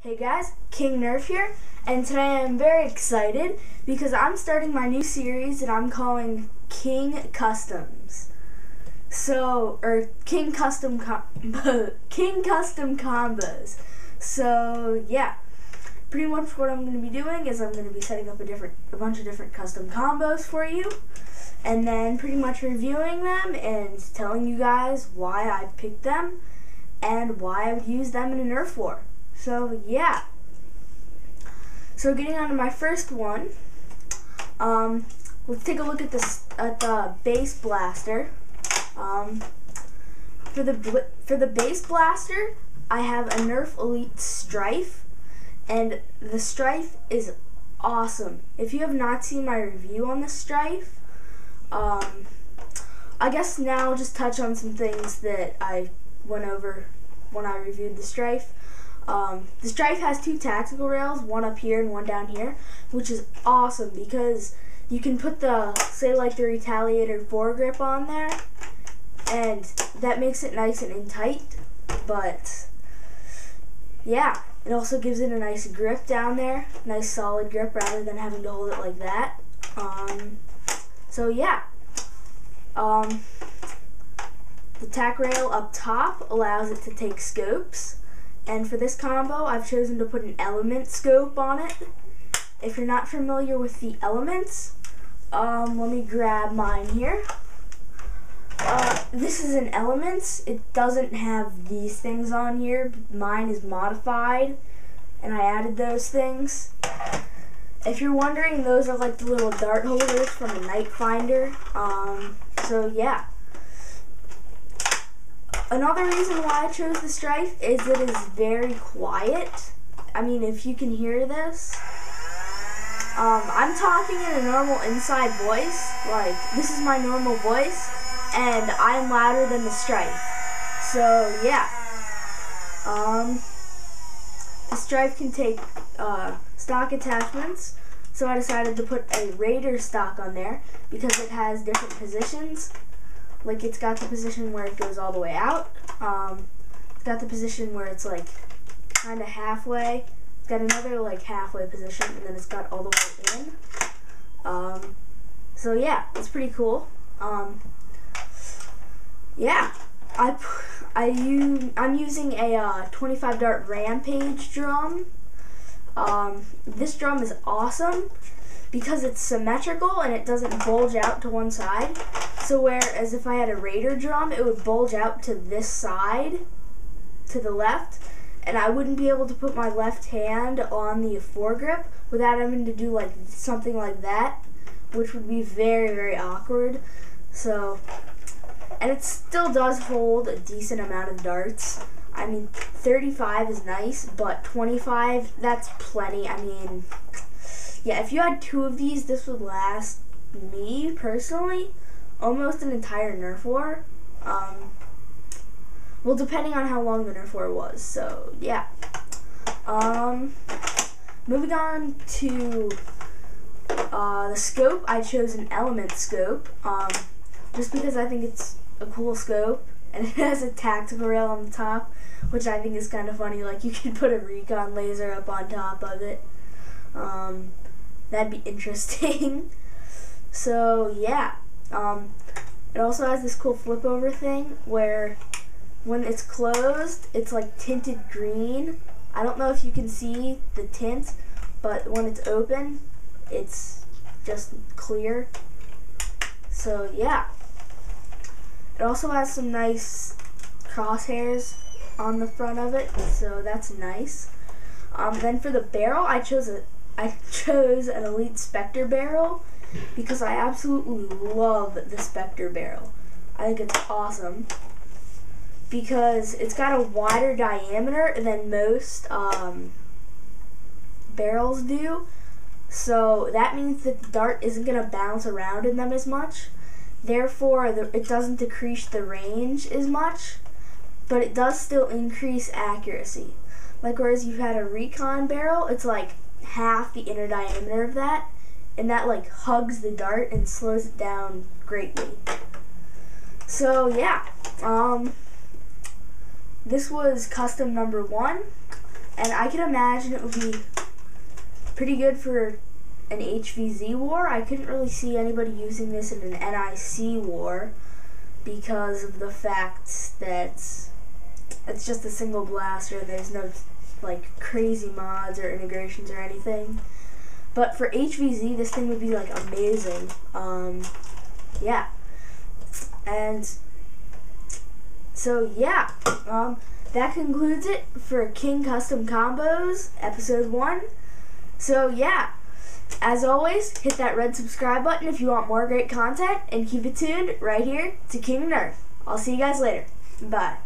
Hey guys, King Nerf here, and today I'm very excited because I'm starting my new series that I'm calling King Customs. King Custom Combos. So yeah, pretty much what I'm going to be doing is I'm going to be setting up a bunch of different custom combos for you, and then pretty much reviewing them and telling you guys why I picked them and why I would use them in a Nerf war. So yeah. So getting on to my first one, let's take a look at the base blaster. For the base blaster, I have a Nerf Elite Stryfe, and the Stryfe is awesome. If you have not seen my review on the Stryfe, I guess now I'll just touch on some things that I went over when I reviewed the Stryfe. The Stryfe has two tactical rails, one up here and one down here, which is awesome because you can put the retaliator foregrip on there, and that makes it nice and in tight. But yeah, it also gives it a nice grip down there, nice solid grip rather than having to hold it like that. So yeah, the tack rail up top allows it to take scopes. And for this combo, I've chosen to put an element scope on it. If you're not familiar with the elements, let me grab mine here. This is an elements. It doesn't have these things on here. Mine is modified, and I added those things. If you're wondering, those are like the little dart holders from a night finder. So yeah. Another reason why I chose the Stryfe is it is very quiet. I mean, if you can hear this, I'm talking in a normal inside voice, like this is my normal voice, and I'm louder than the Stryfe. So yeah, the Stryfe can take stock attachments, so I decided to put a Raider stock on there because it has different positions. Like, it's got the position where it goes all the way out. It's got the position where it's like kind of halfway. It's got another like halfway position, and then it's got all the way in. So yeah, it's pretty cool. Yeah, I'm using a 25 dart rampage drum. This drum is awesome because it's symmetrical and it doesn't bulge out to one side. So whereas if I had a Raider drum, it would bulge out to this side, to the left, and I wouldn't be able to put my left hand on the foregrip without having to do like something like that, which would be very, very awkward. So, and it still does hold a decent amount of darts. I mean, 35 is nice, but 25, that's plenty. I mean, yeah, if you had two of these, this would last me, personally, almost an entire Nerf war. Well, depending on how long the Nerf war was. So, yeah. Moving on to the scope, I chose an element scope, just because I think it's a cool scope, and it has a tactical rail on the top, which I think is kind of funny. Like, you could put a recon laser up on top of it. That'd be interesting. So, yeah. It also has this cool flip over thing where when it's closed, it's like tinted green. I don't know if you can see the tint, but when it's open, it's just clear. So yeah. It also has some nice crosshairs on the front of it, so that's nice. Then for the barrel, I chose an Elite Spectre barrel because I absolutely love the Spectre barrel. I think it's awesome because it's got a wider diameter than most barrels do. So that means that the dart isn't going to bounce around in them as much. Therefore, it doesn't decrease the range as much, but it does still increase accuracy. Like, whereas you've had a recon barrel, it's like half the inner diameter of that, and that like hugs the dart and slows it down greatly. So yeah, this was custom number 1, And I can imagine it would be pretty good for an HVZ war. I couldn't really see anybody using this in an NIC war because of the fact that it's just a single blaster. There's no like crazy mods or integrations or anything. But for HVZ, this thing would be like amazing. Yeah. And so yeah, that concludes it for King Custom Combos episode 1. So yeah, as always, hit that red subscribe button if you want more great content, and keep it tuned right here to King Nerf. I'll see you guys later. Bye.